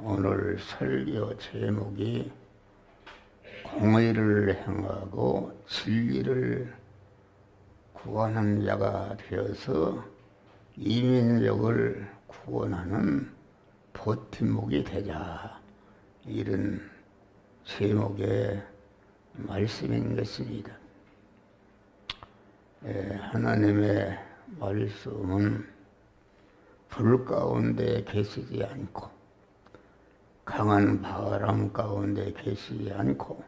오늘 설교 제목이 공의를 행하고 진리를 구하는 자가 되어서 이민족을 구원하는 버팀목이 되자, 이런 제목의 말씀인 것입니다. 하나님의 말씀은 불 가운데 계시지 않고 강한 바람 가운데 계시지 않고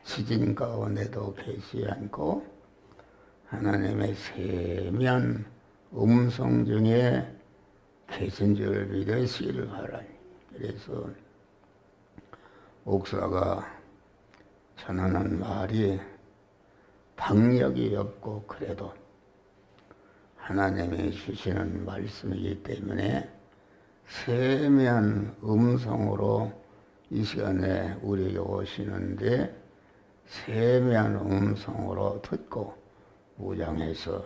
지진 가운데도 계시지 않고 하나님의 세미한 음성 중에 계신 줄 믿으시기를 바라니. 그래서 목사가 전하는 말이 박력이 없고 그래도 하나님이 주시는 말씀이기 때문에 세미한 음성으로 이 시간에 우리에게 오시는데 세미한 음성으로 듣고 무장해서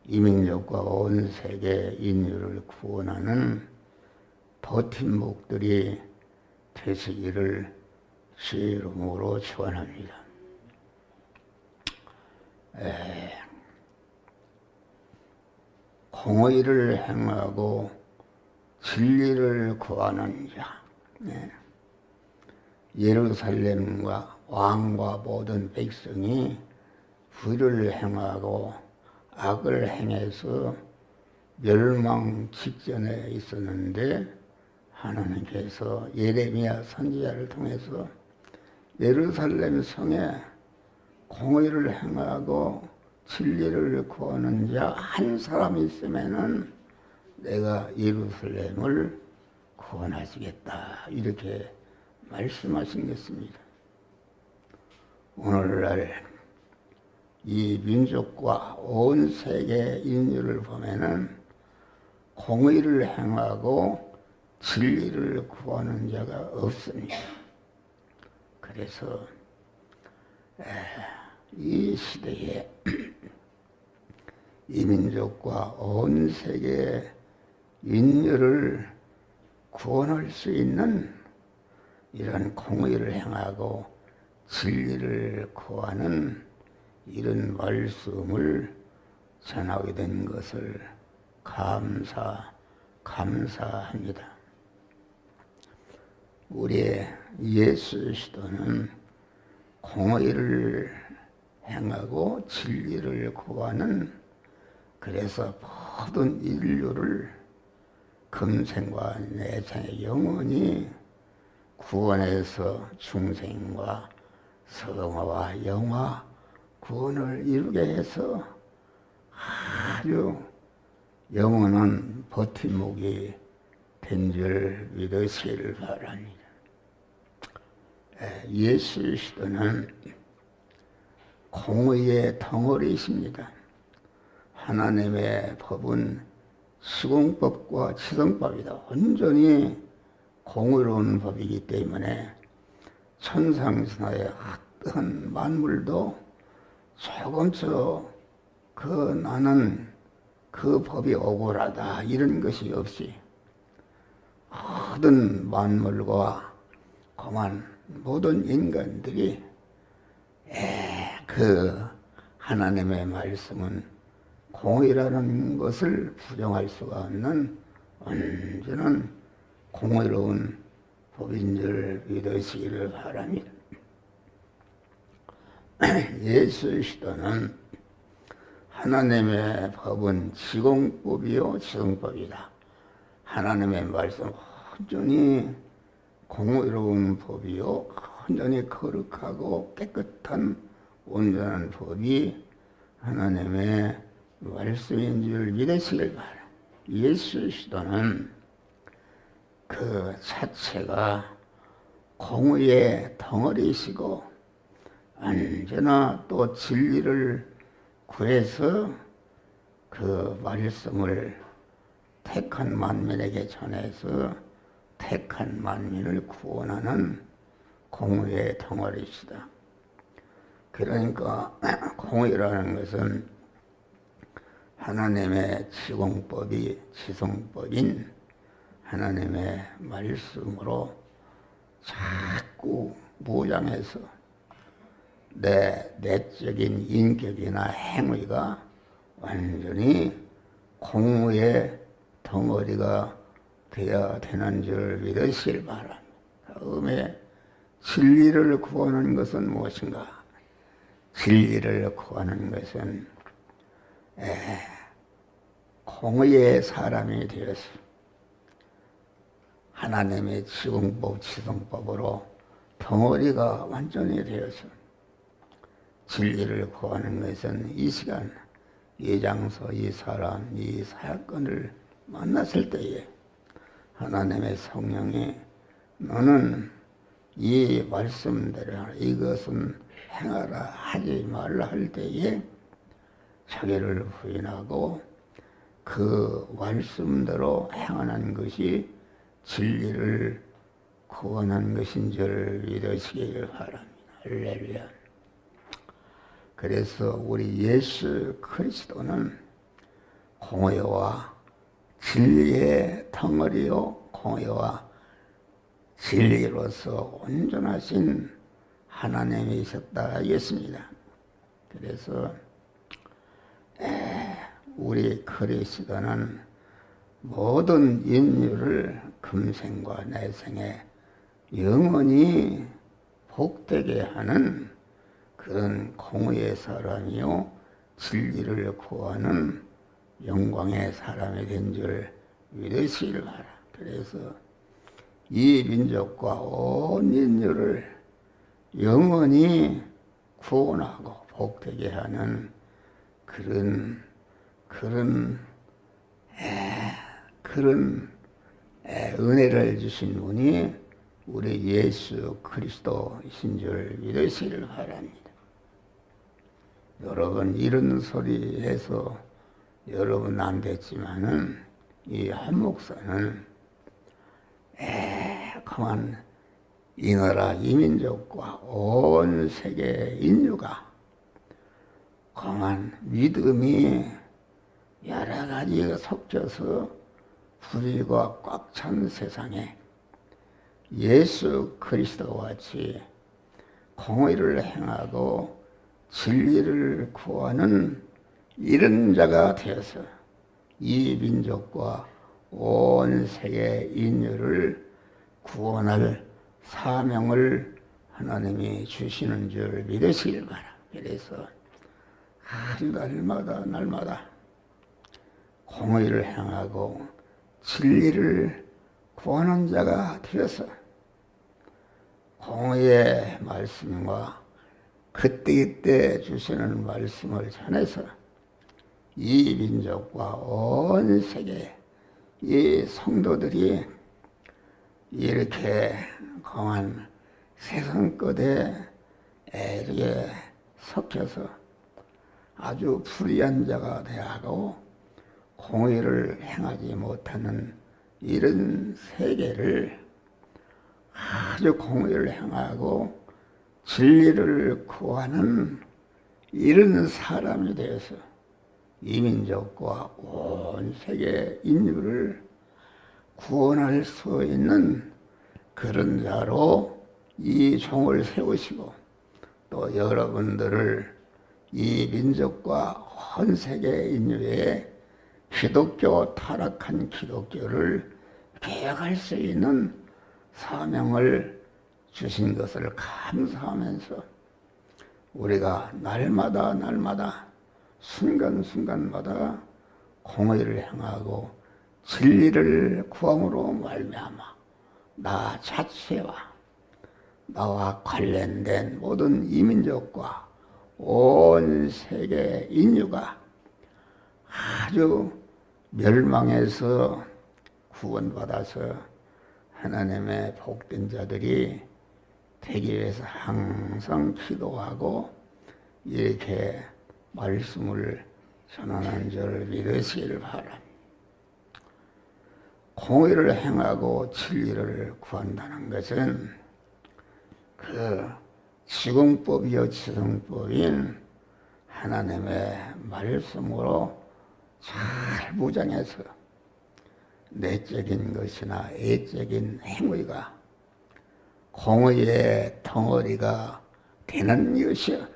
이민족과 온 세계 인류를 구원하는 버팀목들이 되시기를 주의 이름으로 축원합니다. 공의를 행하고 진리를 구하는 자, 예루살렘과 왕과 모든 백성이 불을 행하고 악을 행해서 멸망 직전에 있었는데 하나님께서 예레미야 선지자를 통해서 예루살렘 성에 공의를 행하고 진리를 구하는 자 한 사람이 있으면은 내가 예루살렘을 구원하시겠다, 이렇게 말씀하신 것입니다. 오늘날 이 민족과 온 세계 인류를 보면은 공의를 행하고 진리를 구하는 자가 없습니다. 그래서 이 시대에 이 민족과 온 세계 인류를 구원할 수 있는 이런 공의를 행하고 진리를 구하는 이런 말씀을 전하게 된 것을 감사합니다. 우리 예수 시도는 공의를 행하고 진리를 구하는, 그래서 모든 인류를 금생과 내생의 영원히 구원해서 중생과 성화와 영화 구원을 이루게 해서 아주 영원한 버팀목이 된 줄 믿으시기를 바랍니다. 예수 시도는 공의의 덩어리이십니다. 하나님의 법은 시공법과 치성법이다. 온전히 공의로운 법이기 때문에 천상신하의 어떤 만물도 조금씩 나는 그 법이 억울하다 이런 것이 없이 모든 만물과 그만 모든 인간들이 그 하나님의 말씀은 공의라는 것을 부정할 수가 없는 온전한 공의로운 법인 줄 믿으시기를 바랍니다. 예수 시도는 하나님의 법은 지공법이요 지성법이다. 하나님의 말씀 온전히 공의로운 법이요 온전히 거룩하고 깨끗한 온전한 법이 하나님의 말씀인 줄 믿으시길 바랍니다. 예수 시도는 그 자체가 공의의 덩어리이시고 언제나 또 진리를 구해서 그 말씀을 택한 만민에게 전해서 택한 만민을 구원하는 공의의 덩어리이시다. 그러니까 공의라는 것은 하나님의 지공법이 지성법인 하나님의 말씀으로 자꾸 무장해서 내 내적인 인격이나 행위가 완전히 공의의 덩어리가 되어야 되는 줄 믿으시길 바랍니다. 다음에 진리를 구하는 것은 무엇인가? 진리를 구하는 것은 공의의 사람이 되어서 하나님의 지공법, 지성법으로 덩어리가 완전히 되어서 진리를 구하는 것은 이 시간, 이 장소, 이 사람, 이 사건을 만났을 때에 하나님의 성령이 너는 이 말씀대로 이것은 행하라 하지 말라 할 때에 자기를 부인하고 그 말씀대로 행하는 것이 진리를 구원한 것인 줄 믿으시길 바랍니다. 할렐루야. 그래서 우리 예수 그리스도는 공의와 진리의 덩어리요 공의와 진리로서 온전하신 하나님이셨다 하겠습니다. 그래서 우리 그리스도는 모든 인류를 금생과 내생에 영원히 복되게 하는 그런 공의의 사람이요 진리를 구하는 영광의 사람이 된 줄 믿으시길 바라. 그래서 이 민족과 온 인류를 영원히 구원하고 복되게 하는 그런 은혜를 주신 분이 우리 예수 그리스도이신 줄 믿으시길 바랍니다. 여러분 이런 소리 해서 여러분 안 됐지만은 이 한 목사는 그만 이 나라 이 민족과 온 세계 인류가 그만 믿음이 여러 가지가 섞여서 불의가 꽉 찬 세상에 예수 그리스도와 같이 공의를 행하고 진리를 구하는 이런 자가 되어서 이 민족과 온 세계 인류를 구원할 사명을 하나님이 주시는 줄 믿으시길 바라. 그래서 아주 날마다 공의를 행하고 진리를 구하는 자가 되어서 공의의 말씀과 그때그때 주시는 말씀을 전해서 이 민족과 온 세계 이 성도들이 이렇게 강한 세상 끝에 이렇게 섞여서 아주 불의한 자가 되어가고 공의를 행하지 못하는 이런 세계를 아주 공의를 행하고 진리를 구하는 이런 사람이 되어서 이 민족과 온 세계 인류를 구원할 수 있는 그런 자로 이 종을 세우시고 또 여러분들을 이 민족과 온 세계 인류의 기독교 타락한 기독교를 개혁할 수 있는 사명을 주신 것을 감사하면서 우리가 날마다 순간순간마다 공의를 행하고 진리를 구함으로 말미암아 나 자체와 나와 관련된 모든 이민족과 온 세계 인류가 아주 멸망해서 구원받아서 하나님의 복된 자들이 되기 위해서 항상 기도하고 이렇게 말씀을 전하는 줄 믿으시길 바랍니다. 공의를 행하고 진리를 구한다는 것은 그 지공법이요 지성법인 하나님의 말씀으로 잘 무장해서 내적인 것이나 애적인 행위가 공의의 덩어리가 되는 것이요.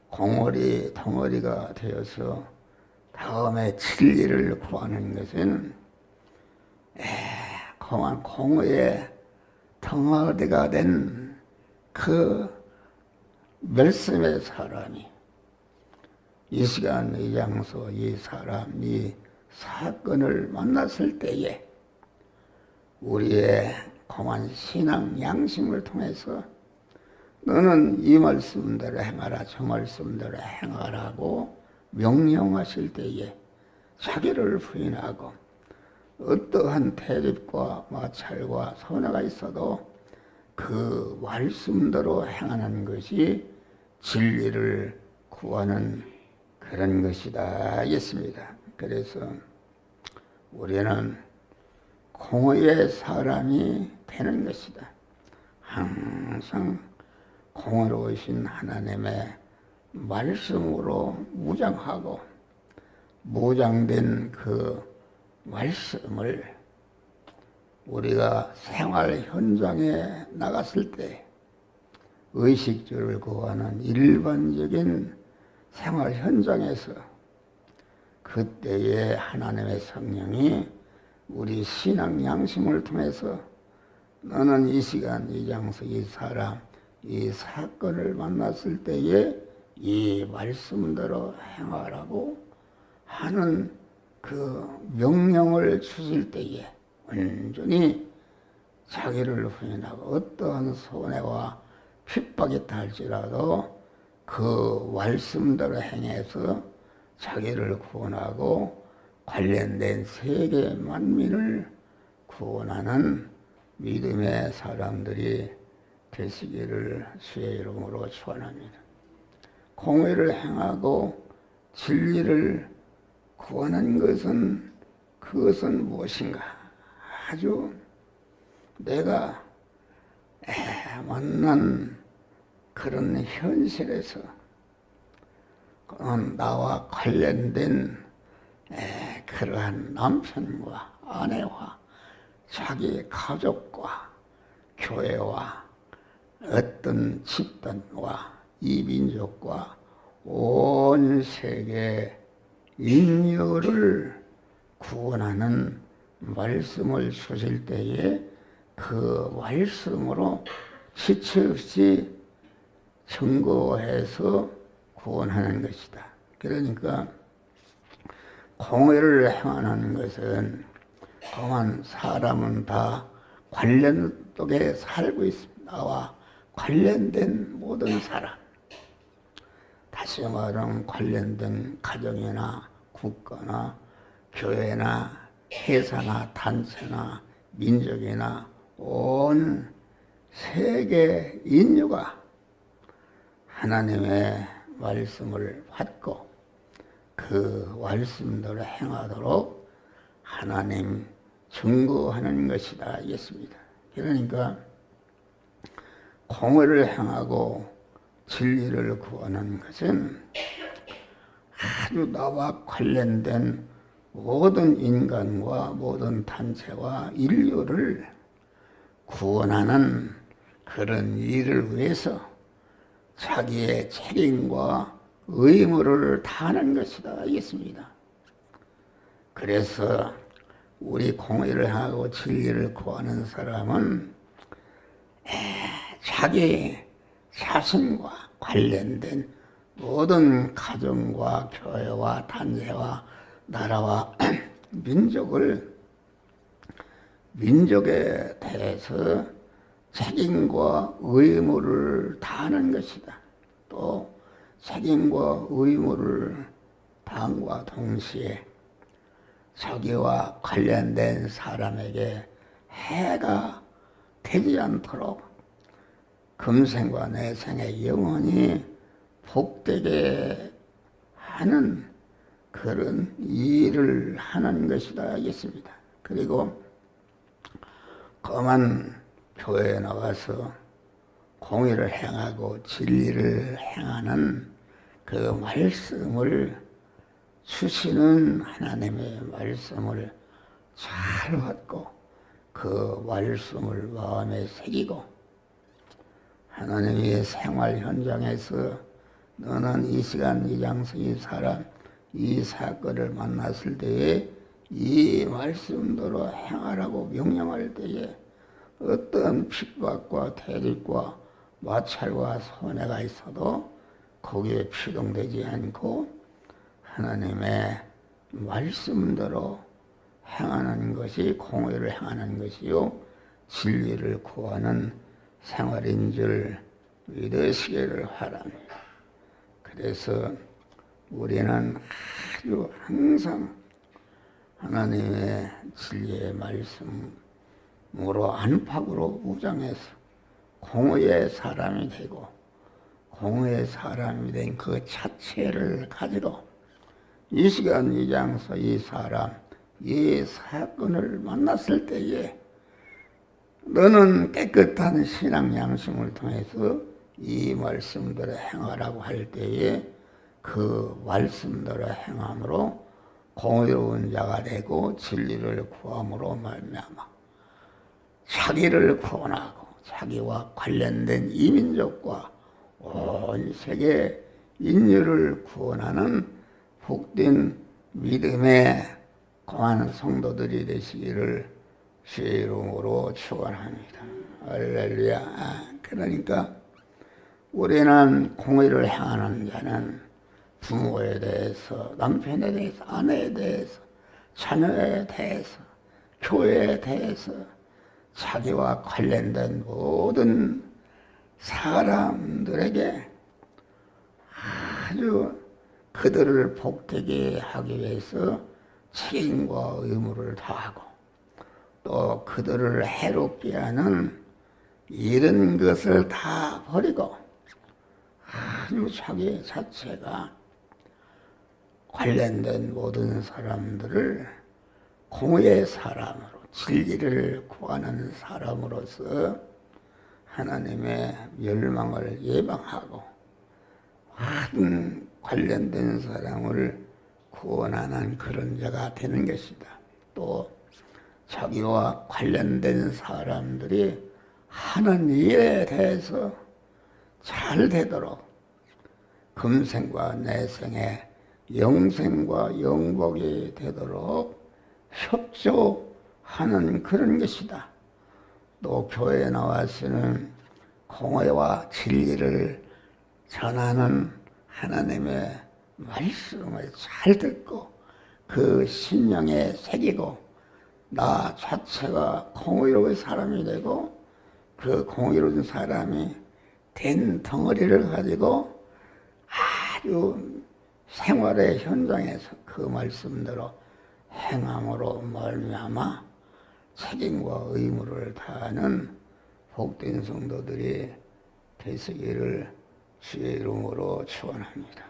공의 덩어리가 되어서 다음에 진리를 구하는 것은 공의의 덩어리가 된 그 말씀의 사람이 이 시간 이 장소 이 사람 이 사건을 만났을 때에 우리의 공한 신앙 양심을 통해서 너는 이 말씀대로 행하라 저 말씀대로 행하라고 명령하실 때에 자기를 부인하고 어떠한 대립과 마찰과 손해가 있어도 그 말씀대로 행하는 것이 진리를 구하는 그런 것이다 하겠습니다. 그래서 우리는 공의의 사람이 되는 것이다. 항상 공의로우신 하나님의 말씀으로 무장하고 무장된 그 말씀을 우리가 생활 현장에 나갔을 때 의식주를 구하는 일반적인 생활 현장에서 그때에 하나님의 성령이 우리 신앙 양심을 통해서 너는 이 시간 이 장소 이 사람 이 사건을 만났을 때에 이 말씀대로 행하라고 하는 그 명령을 주실 때에 온전히 자기를 부인하고 어떠한 손해와 핍박이 있다 할지라도 그 말씀대로 행해서 자기를 구원하고 관련된 세계 만민을 구원하는 믿음의 사람들이 되시기를 주의 이름으로 축원합니다. 공의를 행하고 진리를 구하는 것은 그것은 무엇인가? 아주 내가 만난 그런 현실에서 나와 관련된 그러한 남편과 아내와 자기 가족과 교회와 어떤 집단과 이 민족과 온 세계 인류를 구원하는 말씀을 주실 때에 그 말씀으로 지체 없이 증거해서 구원하는 것이다. 그러니까 공의를 행하는 것은 또한 사람은 다 관련 속에 살고 있습니다. 나와 관련된 모든 사람, 다시 말하면 관련된 가정이나 국가나 교회나 회사나 단체나 민족이나 온 세계 인류가 하나님의 말씀을 받고 그 말씀대로 행하도록 하나님 증거하는 것이다 하겠습니다. 그러니까 공의를 행하고 진리를 구하는 것은 아주 나와 관련된 모든 인간과 모든 단체와 인류를 구원하는 그런 일을 위해서 자기의 책임과 의무를 다하는 것이다 하겠습니다. 그래서 우리 공의를 하고 진리를 구하는 사람은 자기 자신과 관련된 모든 가정과 교회와 단체와 나라와 민족에 대해서 책임과 의무를 다하는 것이다. 또 책임과 의무를 다함과 동시에 자기와 관련된 사람에게 해가 되지 않도록 금생과 내생에 영원히 복되게 하는 그런 일을 하는 것이다 하겠습니다. 그리고 그만 교회에 나가서 공의를 행하고 진리를 행하는 그 말씀을 주시는 하나님의 말씀을 잘 받고 그 말씀을 마음에 새기고 하나님의 생활 현장에서 너는 이 시간 이 장소 이 사람 이 사건을 만났을 때에 이 말씀대로 행하라고 명령할 때에 어떤 핍박과 대립과 마찰과 손해가 있어도 거기에 피동되지 않고 하나님의 말씀대로 행하는 것이 공의를 행하는 것이요 진리를 구하는 생활인 줄 믿으시기를 바랍니다. 그래서 우리는 아주 항상 하나님의 진리의 말씀으로 안팎으로 무장해서 공의의 사람이 되고 공의의 사람이 된 그 자체를 가지고 이 시간 이 장소 이 사람 이 사건을 만났을 때에 너는 깨끗한 신앙 양심을 통해서 이 말씀대로 행하라고 할 때에 그 말씀대로 행함으로 공의로운 자가 되고 진리를 구함으로 말미암아 자기를 구원하고 자기와 관련된 이민족과 온 세계 인류를 구원하는 복된 믿음의 거하는 성도들이 되시기를 주의 이름으로 축원합니다. 할렐루야. 그러니까 우리는 공의를 행하는 자는 부모에 대해서, 남편에 대해서, 아내에 대해서, 자녀에 대해서, 교회에 대해서, 자기와 관련된 모든 사람들에게 아주 그들을 복되게 하기 위해서 책임과 의무를 다하고 또 그들을 해롭게 하는 이런 것을 다 버리고 아주 자기 자체가 관련된 모든 사람들을 공의의 사람으로 진리를 구하는 사람으로서 하나님의 멸망을 예방하고 모든 관련된 사람을 구원하는 그런 자가 되는 것이다. 또 자기와 관련된 사람들이 하는 일에 대해서 잘 되도록 금생과 내생에 영생과 영복이 되도록 협조하는 그런 것이다. 또 교회에 나와서는 공의와 진리를 전하는 하나님의 말씀을 잘 듣고 그 심령에 새기고 나 자체가 공의로운 사람이 되고 그 공의로운 사람이 된 덩어리를 가지고 아주 생활의 현장에서 그 말씀대로 행함으로 말미암아 책임과 의무를 다하는 복된 성도들이 되시기를 주의 이름으로 축원합니다.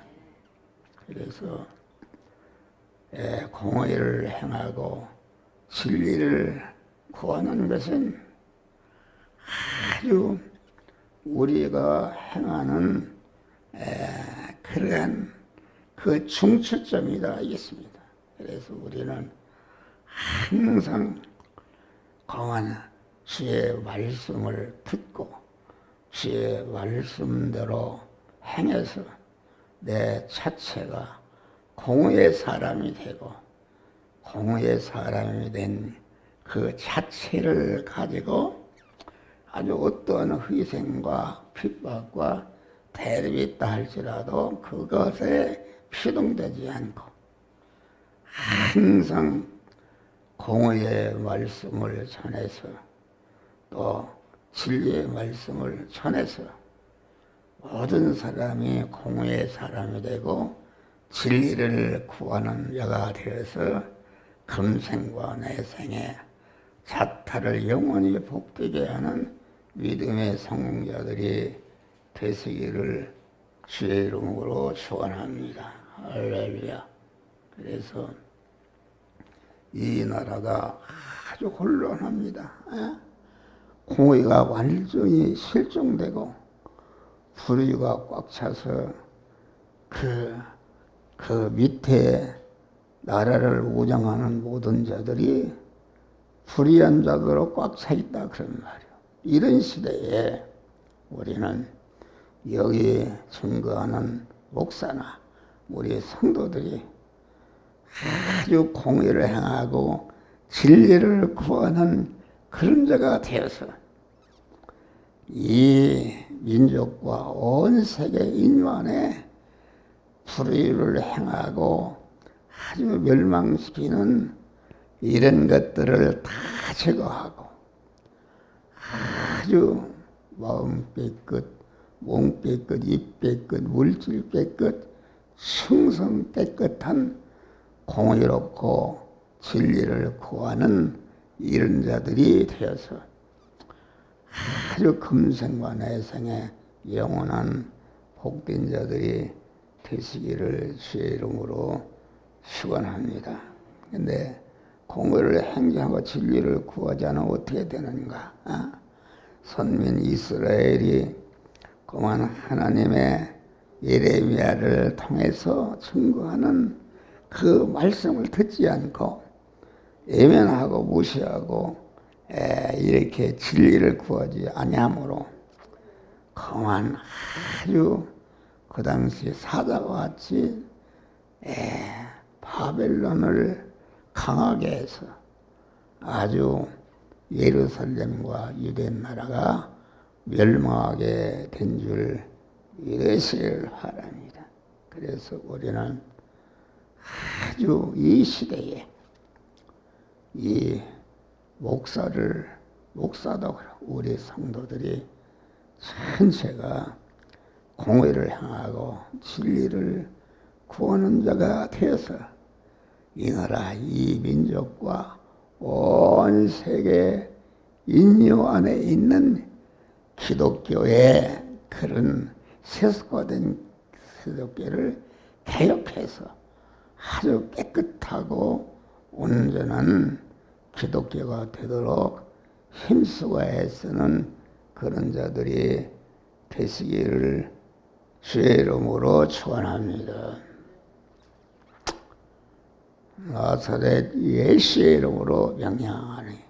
그래서 공의를 행하고 진리를 구하는 것은 아주 우리가 행하는 그러한 그 중추점이다 있습니다. 그래서 우리는 항상 강한 주의 말씀을 듣고 주의 말씀대로 행해서 내 자체가 공의의 사람이 되고 공의의 사람이 된 그 자체를 가지고 아주 어떠한 희생과 핍박과 대립이 있다 할지라도 그것에 피동되지 않고 항상 공의의 말씀을 전해서 또 진리의 말씀을 전해서 모든 사람이 공의의 사람이 되고 진리를 구하는 자가 되어서 금생과 내생에 자타를 영원히 복되게 하는 믿음의 성공자들이 되시기를 주의 이름으로 축원합니다. 할렐루야. 그래서 이 나라가 아주 혼란합니다. 공의가 완전히 실종되고 불의가 꽉 차서 그 밑에 나라를 우장하는 모든 자들이 불의한 자들로 꽉 차 있다 그런 말이에요. 이런 시대에 우리는 여기 증거하는 목사나 우리 성도들이 아주 공의를 행하고 진리를 구하는 그런 자가 되어서 이 민족과 온 세계 인류안에 불의를 행하고 아주 멸망시키는 이런 것들을 다 제거하고 아주 마음 깨끗, 몸 깨끗, 입 깨끗, 물질 깨끗, 충성 깨끗한 공의롭고 진리를 구하는 이런 자들이 되어서 아주 금생과 내생에 영원한 복된 자들이 되시기를 주의 이름으로 축원합니다. 근데 공의를 행하고 진리를 구하지 않으면 어떻게 되는가? 선민 이스라엘이 그만 하나님의 예레미야를 통해서 증거하는 그 말씀을 듣지 않고 외면하고 무시하고 이렇게 진리를 구하지 아니하므로 그만 아주 그 당시 사자와 같이 바벨론을 강하게 해서 아주 예루살렘과 유대 나라가 멸망하게 된 줄 이것을 바랍니다. 그래서 우리는 아주 이 시대에 이 목사도 우리 성도들이 전체가 공의를 행하고 진리를 구하는 자가 되어서 이 나라 이 민족과 온 세계 인류 안에 있는 기독교의 그런 세속화된 세속교를 개혁해서 아주 깨끗하고 온전한 기독교가 되도록 힘쓰고 애쓰는 그런 자들이 되시기를 주의 이름으로 축원합니다. 나사렛 예수의 이름으로 명령하니